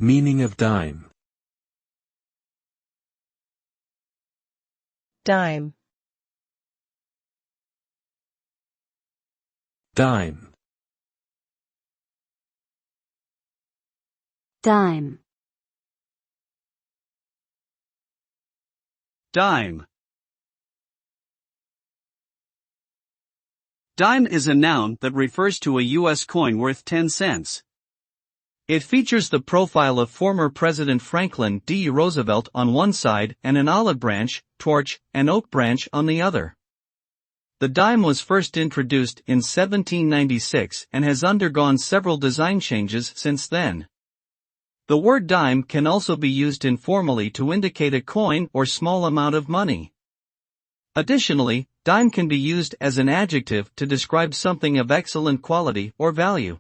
Meaning of dime. Dime. Dime. Dime. Dime. Dime is a noun that refers to a U.S. coin worth 10 cents. It features the profile of former President Franklin D. Roosevelt on one side and an olive branch, torch, and oak branch on the other. The dime was first introduced in 1796 and has undergone several design changes since then. The word dime can also be used informally to indicate a coin or small amount of money. Additionally, dime can be used as an adjective to describe something of excellent quality or value.